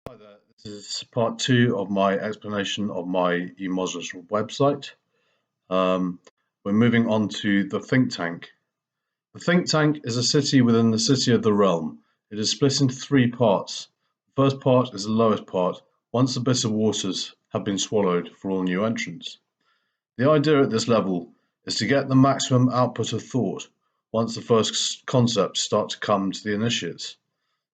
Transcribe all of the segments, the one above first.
Hi there, this is part two of my explanation of my UMOSRAS website. Um, we're moving on to the think tank. The think tank is a city within the city of the realm. It is split into three parts. The first part is the lowest part, once the bitter waters have been swallowed for all new entrants. The idea at this level is to get the maximum output of thought once the first concepts start to come to the initiates.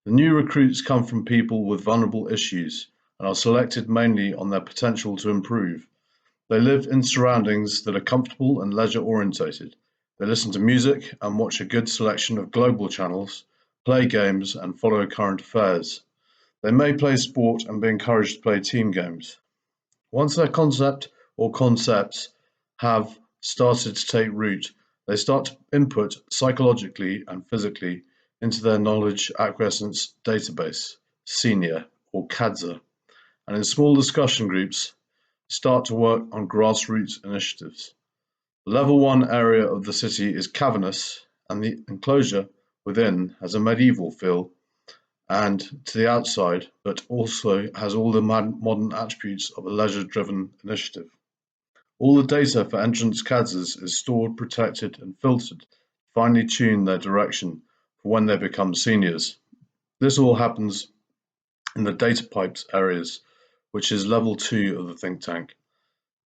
The new recruits come from people with vulnerable issues and are selected mainly on their potential to improve. They live in surroundings that are comfortable and leisure-orientated. They listen to music and watch a good selection of global channels, play games and follow current affairs. They may play sport and be encouraged to play team games. Once their concept or concepts have started to take root, they start to input psychologically and physically into their knowledge acquiescence database, (SENIOR or CADSA), and in small discussion groups start to work on grassroots initiatives. The level 1 area of the city is cavernous, and the enclosure within has a medieval feel and to the outside, but also has all the modern attributes of a leisure-driven initiative. All the data for entrance CADSs is stored, protected, and filtered to finely tune their direction for when they become seniors. This all happens in the data pipes areas, which is level 2 of the think tank.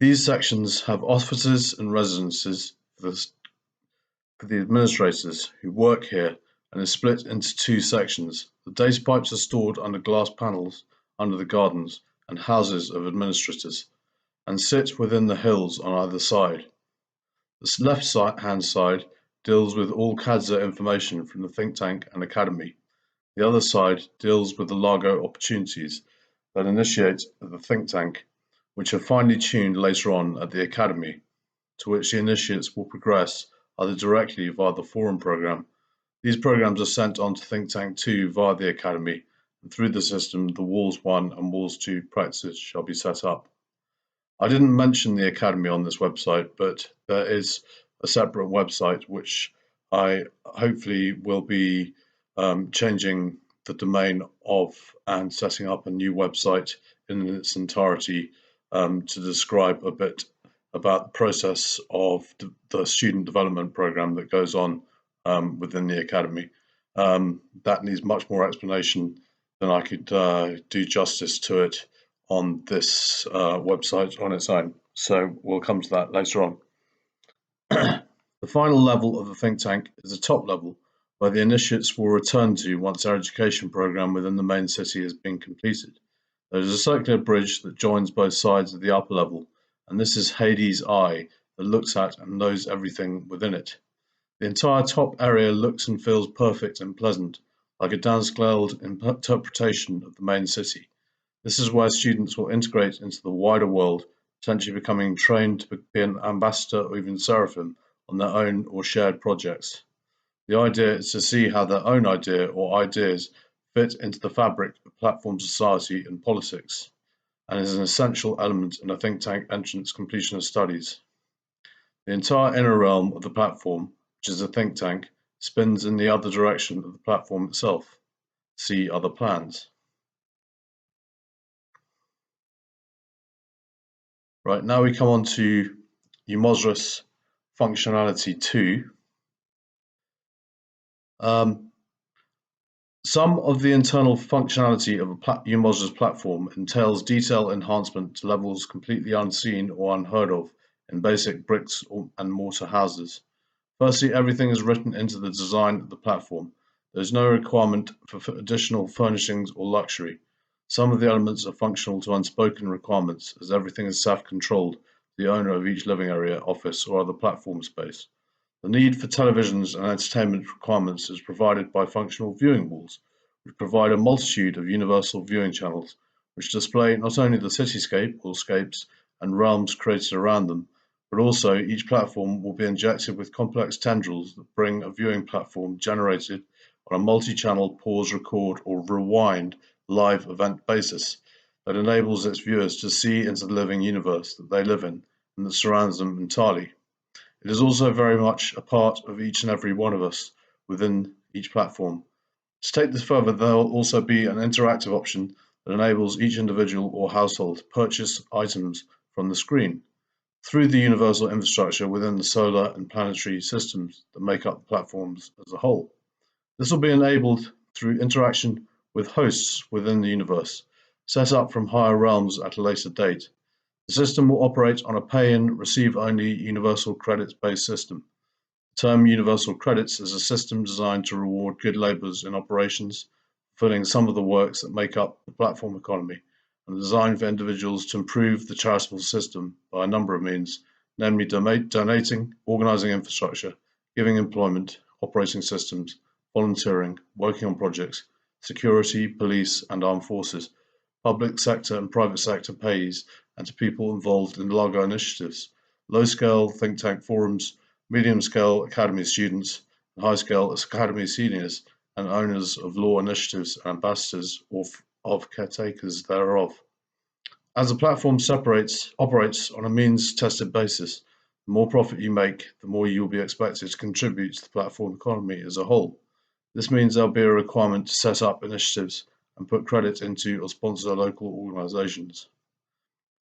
These sections have offices and residences for the administrators who work here and is split into two sections. The data pipes are stored under glass panels under the gardens and houses of administrators and sit within the hills on either side. The left-hand side deals with all CADSA information from the think tank and academy. The other side deals with the Largo opportunities that initiate the think tank, which are finely tuned later on at the academy, to which the initiates will progress either directly via the forum program. These programs are sent on to Think Tank 2 via the academy, and through the system, the Walls 1 and Walls 2 practices shall be set up. I didn't mention the academy on this website, but there is a separate website which I hopefully will be changing the domain of and setting up a new website in its entirety to describe a bit about the process of the student development program that goes on within the academy. That needs much more explanation than I could do justice to it on this website on its own. So we'll come to that later on. The final level of the think tank is the top level, where the initiates will return to once their education program within the main city has been completed. There is a circular bridge that joins both sides of the upper level, and this is Hades' eye that looks at and knows everything within it. The entire top area looks and feels perfect and pleasant, like a downscaled interpretation of the main city. This is where students will integrate into the wider world, potentially becoming trained to be an ambassador or even seraphim on their own or shared projects. The idea is to see how their own idea or ideas fit into the fabric of platform society and politics, and is an essential element in a think tank entrance completion of studies. The entire inner realm of the platform, which is a think tank, spins in the other direction of the platform itself. See other plans. Right, now we come on to UMOSRAS functionality 2. Some of the internal functionality of a UMOSRAS platform entails detail enhancement to levels completely unseen or unheard of in basic bricks and mortar houses. Firstly, everything is written into the design of the platform. There is no requirement for additional furnishings or luxury. Some of the elements are functional to unspoken requirements, as everything is self-controlled, the owner of each living area, office, or other platform space. The need for televisions and entertainment requirements is provided by functional viewing walls, which provide a multitude of universal viewing channels, which display not only the cityscape or scapes and realms created around them, but also each platform will be injected with complex tendrils that bring a viewing platform generated on a multi-channel pause, record, or rewind live event basis that enables its viewers to see into the living universe that they live in and that surrounds them entirely. It is also very much a part of each and every one of us within each platform. To take this further, there will also be an interactive option that enables each individual or household to purchase items from the screen through the universal infrastructure within the solar and planetary systems that make up the platforms as a whole. This will be enabled through interaction with hosts within the universe, set up from higher realms at a later date. The system will operate on a pay-in, receive-only universal credits-based system. The term universal credits is a system designed to reward good laborers in operations, fulfilling some of the works that make up the platform economy, and designed for individuals to improve the charitable system by a number of means, namely donating, organising infrastructure, giving employment, operating systems, volunteering, working on projects, security, police and armed forces, public sector and private sector pays, and to people involved in larger initiatives, low-scale think tank forums, medium-scale academy students, and high-scale academy seniors, and owners of law initiatives and ambassadors or of caretakers thereof. As the platform operates on a means-tested basis, the more profit you make, the more you will be expected to contribute to the platform economy as a whole. This means there'll be a requirement to set up initiatives and put credit into or sponsor local organisations.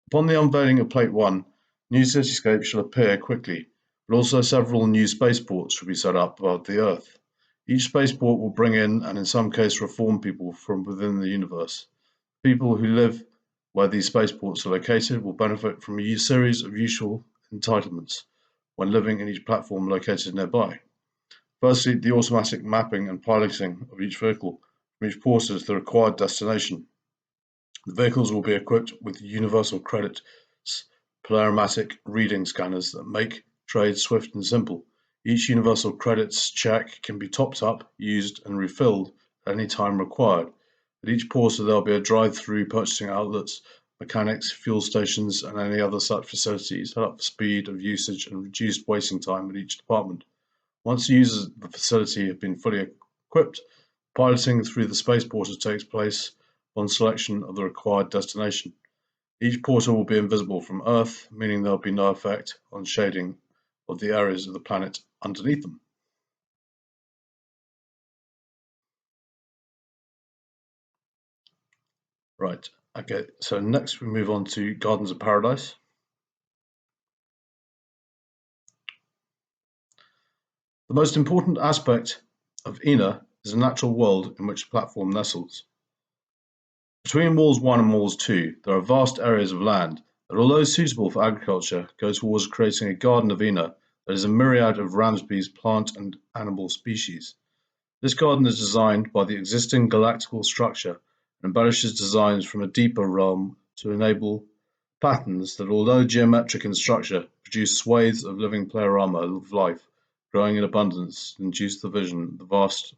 Upon the unveiling of Plate 1, new cityscapes shall appear quickly, but also several new spaceports shall be set up above the Earth. Each spaceport will bring in and in some cases reform people from within the universe. People who live where these spaceports are located will benefit from a series of useful entitlements when living in each platform located nearby. Firstly, the automatic mapping and piloting of each vehicle from each port to the required destination. The vehicles will be equipped with universal credits polarimetric reading scanners that make trade swift and simple. Each universal credits check can be topped up, used and refilled at any time required. At each portal there will be a drive-through purchasing outlets, mechanics, fuel stations and any other such facilities set up for speed of usage and reduced waiting time at each department. Once the users of the facility have been fully equipped, piloting through the space portal takes place on selection of the required destination. Each portal will be invisible from Earth, meaning there will be no effect on shading of the areas of the planet underneath them. Right, okay, so next we move on to Gardens of Paradise. The most important aspect of ENA is the natural world in which the platform nestles. Between Walls 1 and Walls 2, there are vast areas of land that, although suitable for agriculture, go towards creating a garden of ENA that is a myriad of Ramsby's plant and animal species. This garden is designed by the existing galactical structure and embellishes designs from a deeper realm to enable patterns that, although geometric in structure, produce swathes of living pleroma of life, growing in abundance, and induce the vision of the vast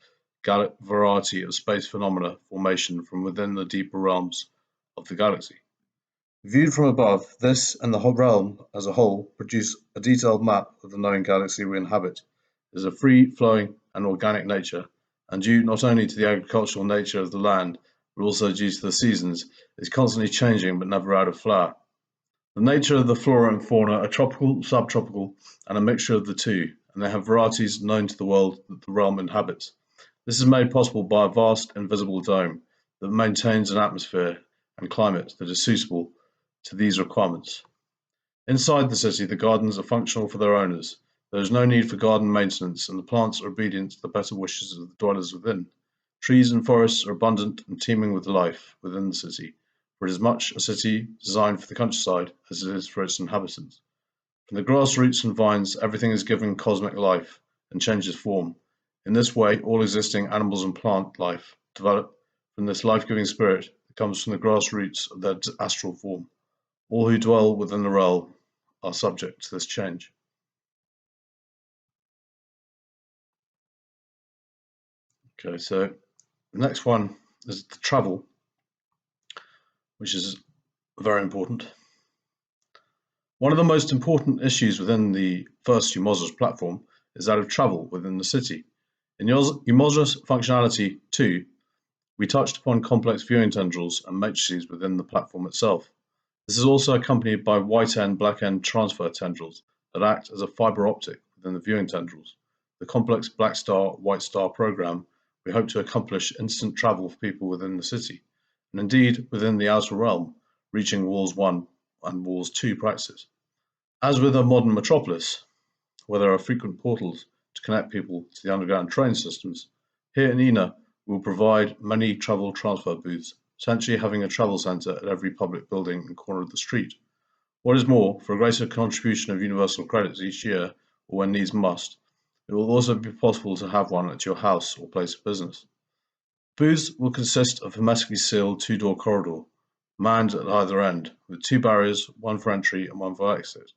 variety of space phenomena formation from within the deeper realms of the galaxy. Viewed from above, this and the whole realm as a whole produce a detailed map of the known galaxy we inhabit. It is a free-flowing and organic nature, and due not only to the agricultural nature of the land, but also due to the seasons, is constantly changing but never out of flower. The nature of the flora and fauna are tropical, subtropical, and a mixture of the two, and they have varieties known to the world that the realm inhabits. This is made possible by a vast invisible dome that maintains an atmosphere and climate that is suitable to these requirements. Inside the city, the gardens are functional for their owners. There is no need for garden maintenance, and the plants are obedient to the better wishes of the dwellers within. Trees and forests are abundant and teeming with life within the city, for it is much a city designed for the countryside as it is for its inhabitants. From the grass roots and vines, everything is given cosmic life and changes form. In this way, all existing animals and plant life develop from this life-giving spirit that comes from the grass roots of their astral form. All who dwell within the realm are subject to this change. Okay, so the next one is the travel, which is very important. One of the most important issues within the first UMOSRAS platform is that of travel within the city. In UMOSRAS functionality 2, we touched upon complex viewing tendrils and matrices within the platform itself. This is also accompanied by white end, black end transfer tendrils that act as a fiber optic within the viewing tendrils. The complex black star, white star program, we hope to accomplish instant travel for people within the city. and indeed within the outer realm, reaching Walls 1 and Walls 2 practices. As with a modern metropolis, where there are frequent portals to connect people to the underground train systems, here in ENA we will provide many travel transfer booths, essentially having a travel centre at every public building and corner of the street. What is more, for a greater contribution of universal credits each year, or when needs must, it will also be possible to have one at your house or place of business. Booths will consist of a hermetically sealed two-door corridor, manned at either end, with two barriers, one for entry and one for exit.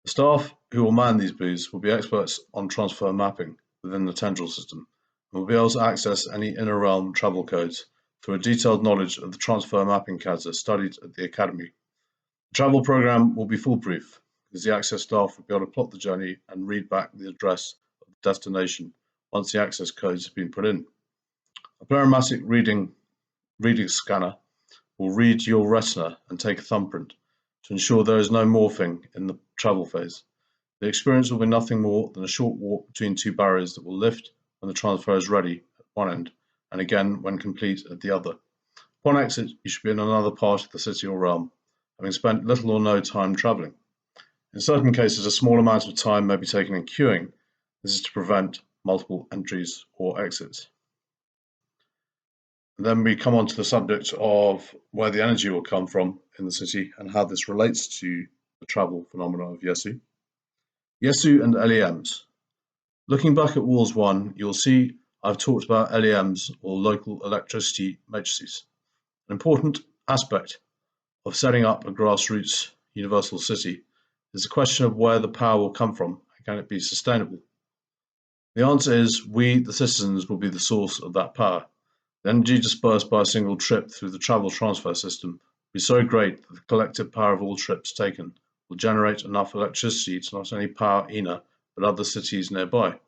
The staff who will man these booths will be experts on transfer mapping within the tendril system and will be able to access any inner realm travel codes through a detailed knowledge of the transfer mapping CADSA studied at the Academy. The travel program will be foolproof because the access staff will be able to plot the journey and read back the address of the destination once the access codes have been put in. A plurimatic reading scanner will read your retina and take a thumbprint to ensure there is no morphing in the travel phase. The experience will be nothing more than a short walk between two barriers that will lift when the transfer is ready at one end and again when complete at the other. Upon exit, you should be in another part of the city or realm, having spent little or no time travelling. In certain cases, a small amount of time may be taken in queuing. This is to prevent multiple entries or exits. And then we come on to the subject of where the energy will come from in the city and how this relates to the travel phenomena of Yesu. Yesu and LEMs. Looking back at Walls 1, you'll see I've talked about LEMs or local electricity matrices. An important aspect of setting up a grassroots universal city is the question of where the power will come from and can it be sustainable. The answer is we, the citizens, will be the source of that power. The energy dispersed by a single trip through the travel transfer system will be so great that the collective power of all trips taken will generate enough electricity to not only power ENA but other cities nearby.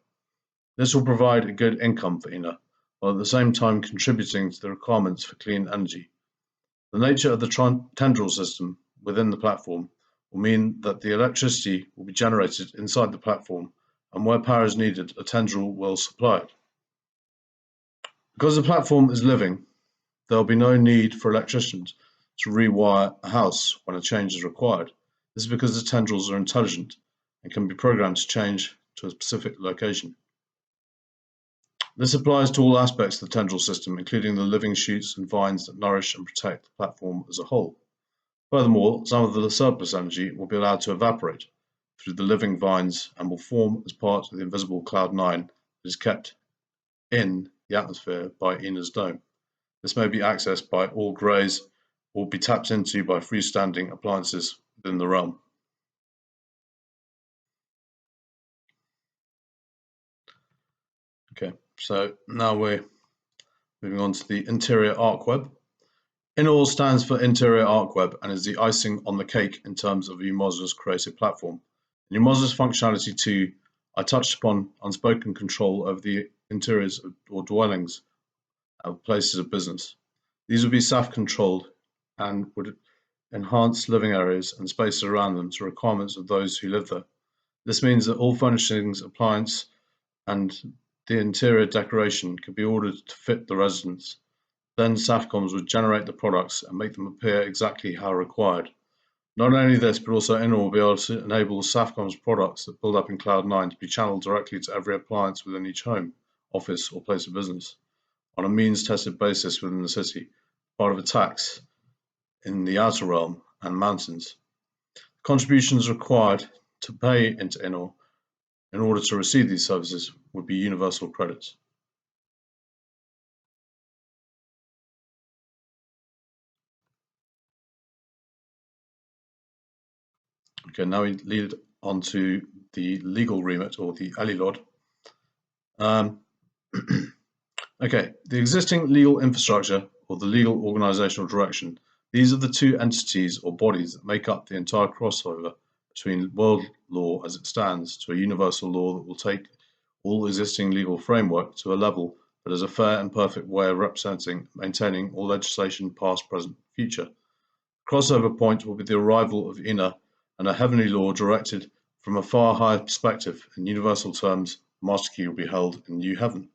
This will provide a good income for ENA, while at the same time contributing to the requirements for clean energy. The nature of the tendril system within the platform will mean that the electricity will be generated inside the platform, and where power is needed, a tendril will supply it. Because the platform is living, there will be no need for electricians to rewire a house when a change is required. This is because the tendrils are intelligent and can be programmed to change to a specific location. This applies to all aspects of the tendril system, including the living shoots and vines that nourish and protect the platform as a whole. Furthermore, some of the surplus energy will be allowed to evaporate through the living vines and will form as part of the invisible Cloud9 that is kept in the atmosphere by ENA's dome. This may be accessed by all greys or be tapped into by freestanding appliances within the realm. Okay, so now we're moving on to the interior arc web. INAL stands for Interior Arc Web and is the icing on the cake in terms of UMOSRAS creative platform. In UMOSRAS functionality 2, I touched upon unspoken control over the interiors or dwellings of places of business. These would be SAF controlled and would enhance living areas and spaces around them to requirements of those who live there. This means that all furnishings, appliance, and the interior decoration could be ordered to fit the residents. Then SAFCOMs would generate the products and make them appear exactly how required. Not only this, but also INAL will be able to enable SAFCOMs products that build up in Cloud9 to be channeled directly to every appliance within each home, office, or place of business on a means-tested basis within the city, part of a tax in the outer realm and mountains. Contributions required to pay into INAL in order to receive these services would be universal credits. Okay, now we lead on to the legal remit or the ELILOD. Okay, the existing legal infrastructure or the legal organizational direction, these are the two entities or bodies that make up the entire crossover between world law as it stands to a universal law that will take all existing legal framework to a level that is a fair and perfect way of representing, maintaining all legislation past, present, future. Crossover point will be the arrival of INA and a heavenly law directed from a far higher perspective. In universal terms, the master key will be held in new heaven.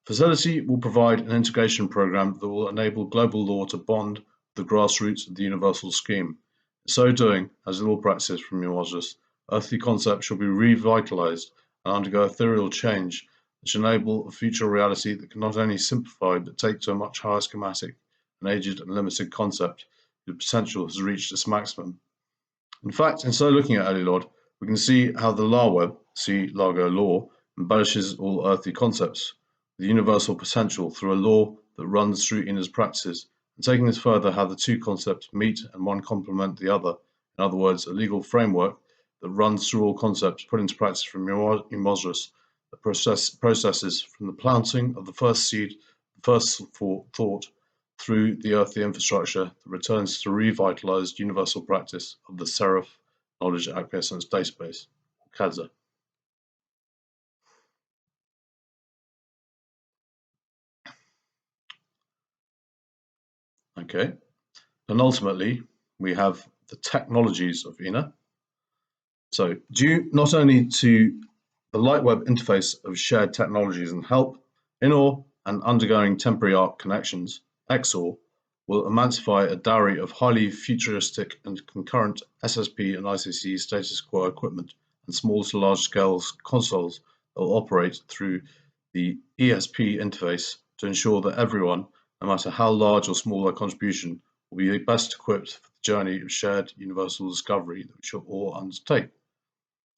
Facility will provide an integration program that will enable global law to bond the grassroots of the universal scheme. In so doing, as in all practice from UMOSRAS, earthly concepts shall be revitalized and undergo ethereal change that shall enable a future reality that can not only simplify but take to a much higher schematic, an aged and limited concept whose potential has reached its maximum. In fact, in so looking at Elilod, we can see how the LaWeb, see Largo law, embellishes all earthly concepts with universal potential through a law that runs through Ina's practices, and taking this further, how the two concepts meet and one complement the other. In other words, a legal framework that runs through all concepts put into practice from UMOSRAS, that processes from the planting of the first seed, the first thought, through the earthly infrastructure that returns to revitalized universal practice of the Seraph Knowledge Acquiescence Database, or CADSA. Okay, and ultimately we have the technologies of Ina. So due not only to the LightWeb interface of shared technologies and help, INOR and undergoing temporary arc connections, XOR will emancipate a dowry of highly futuristic and concurrent SSP and ICC status quo equipment and small to large scale consoles that will operate through the ESP interface to ensure that everyone, no matter how large or small their contribution, will be best equipped for the journey of shared universal discovery that we shall all undertake.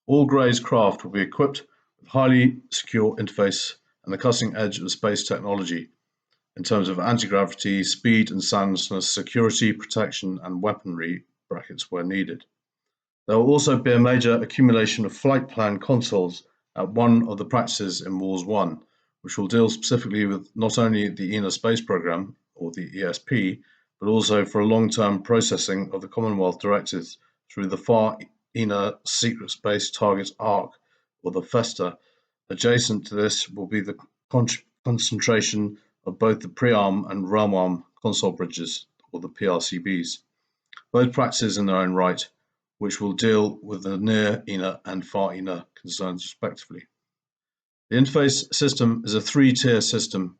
All Gray's craft will be equipped with highly secure interface and the cutting edge of space technology in terms of anti-gravity, speed and soundness, security, protection and weaponry brackets where needed. There will also be a major accumulation of flight plan consoles at one of the practices in Wars 1, which will deal specifically with not only the ENA space program, or the ESP, but also for a long-term processing of the Commonwealth directives through the Far ENA Secret Space Target Arc, or the FESTA. Adjacent to this will be the concentration of both the pre-arm and realm-arm console bridges, or the PRCBs, both practices in their own right, which will deal with the near ENA and far ENA concerns respectively. The interface system is a three-tier system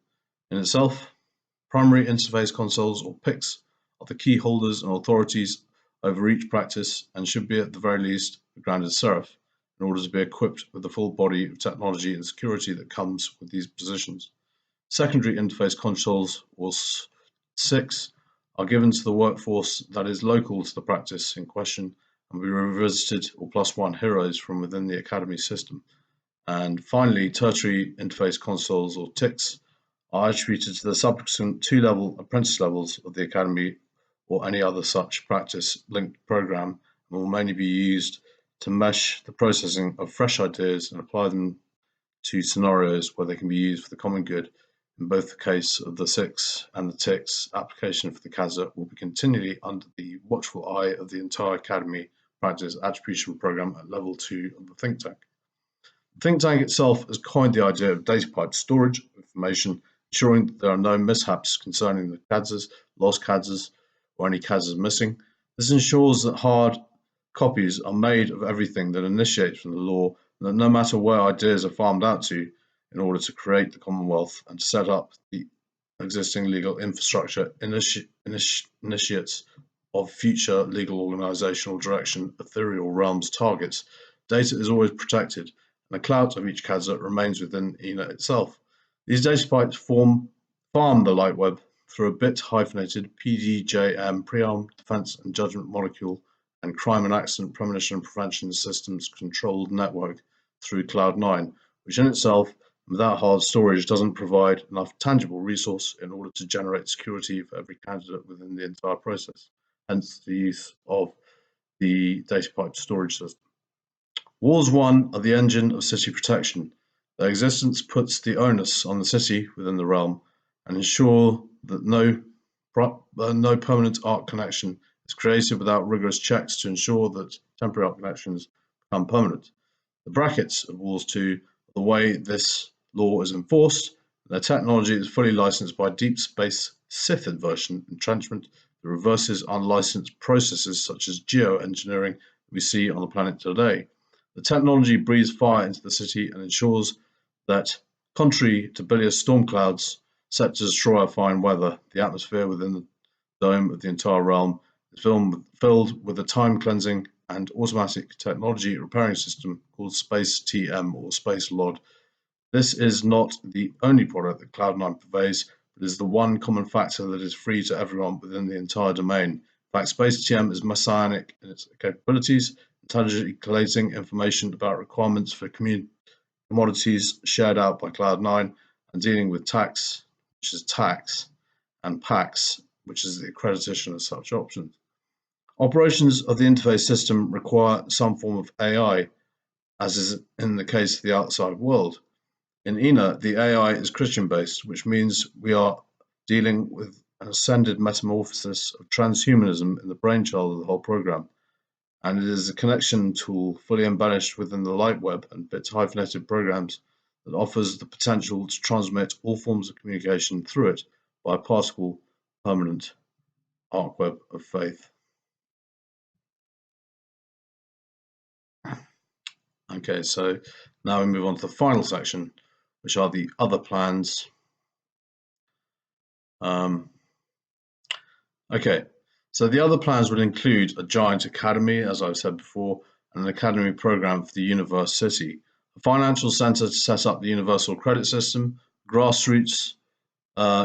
in itself. Primary interface consoles, or PICs, are the key holders and authorities over each practice and should be at the very least a grounded seraph in order to be equipped with the full body of technology and security that comes with these positions. Secondary interface consoles, or SICs, are given to the workforce that is local to the practice in question and will be revisited or +1 heroes from within the academy system. And finally, tertiary interface consoles, or TICs, are attributed to the subsequent two-level apprentice levels of the academy or any other such practice-linked program, and will mainly be used to mesh the processing of fresh ideas and apply them to scenarios where they can be used for the common good. In both the case of the SICs and the TICs, application for the CASA will be continually under the watchful eye of the entire academy practice attribution program at level 2 of the think tank. The think tank itself has coined the idea of data pipe storage of information, ensuring that there are no mishaps concerning the CADSs, lost CADSs, or any CADSs missing. This ensures that hard copies are made of everything that initiates from the law, and that no matter where ideas are farmed out to in order to create the Commonwealth and to set up the existing legal infrastructure initiates of future legal organizational direction, ethereal realms targets, data is always protected, and the clout of each CADSA remains within ENA itself. These data pipes farm the LightWeb through a bit-hyphenated PDJM, pre-arm defense and judgment molecule, and crime and accident premonition and prevention systems controlled network through Cloud9, which in itself, without hard storage, doesn't provide enough tangible resource in order to generate security for every candidate within the entire process, hence the use of the data pipe storage system. Wars 1 are the engine of city protection. Their existence puts the onus on the city within the realm and ensure that no permanent arc connection is created without rigorous checks to ensure that temporary arc connections become permanent. The brackets of Wars 2 are the way this law is enforced. Their technology is fully licensed by Deep Space Sith inversion entrenchment that reverses unlicensed processes such as geoengineering that we see on the planet today. The technology breathes fire into the city and ensures that Contrary to bilious storm clouds set to destroy our fine weather, the atmosphere within the dome of the entire realm is filled with a time-cleansing and automatic technology repairing system called Space TM or Space LOD. This is not the only product that Cloud9 purveys, but is the one common factor that is free to everyone within the entire domain. In fact, Space TM is messianic in its capabilities, intelligently collating information about requirements for commodities shared out by Cloud9 and dealing with tax, which is tax, and PAX, which is the accreditation of such options. Operations of the interface system require some form of AI, as is in the case of the outside world. In ENA, the AI is Christian-based, which means we are dealing with an ascended metamorphosis of transhumanism in the brainchild of the whole program, and it is a connection tool fully embellished within the light web and bit-hyphenated programs that offers the potential to transmit all forms of communication through it by a particle permanent arc web of faith. Okay, so now we move on to the final section, which are the other plans. Okay, so the other plans would include a giant academy, as I've said before, and an academy program for the university, a financial center to set up the universal credit system, grassroots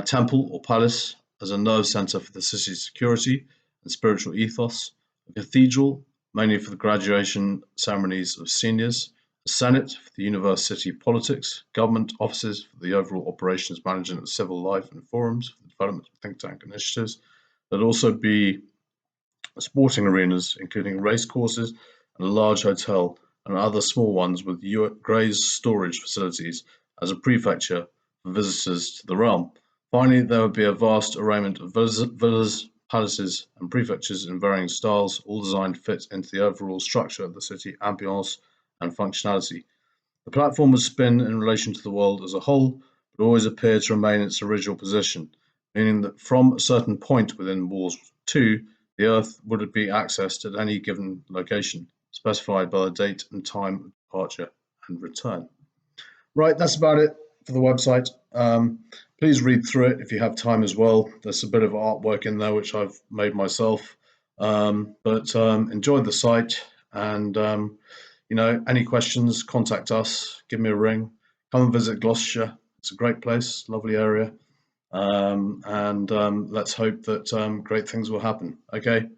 temple or palace as a nerve center for the city's security and spiritual ethos, a cathedral mainly for the graduation ceremonies of seniors, a senate for the university politics, government offices for the overall operations management of civil life and forums for the development of think tank initiatives. There'd also be sporting arenas, including race courses and a large hotel and other small ones with Gray's storage facilities as a prefecture for visitors to the realm. Finally, there would be a vast arrayment of villas, palaces, and prefectures in varying styles, all designed to fit into the overall structure of the city, ambience, and functionality. The platform would spin in relation to the world as a whole, but always appear to remain in its original position, meaning that from a certain point within Walls 2, the Earth would be accessed at any given location, specified by the date and time of departure and return. Right, that's about it for the website. Please read through it if you have time as well. There's a bit of artwork in there which I've made myself, but enjoy the site, and any questions, contact us, give me a ring, come and visit Gloucestershire. It's a great place, lovely area, and let's hope that great things will happen. Okay,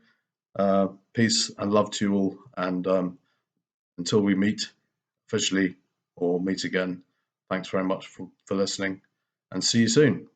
peace and love to you all, and until we meet officially or meet again, thanks very much for listening, and see you soon.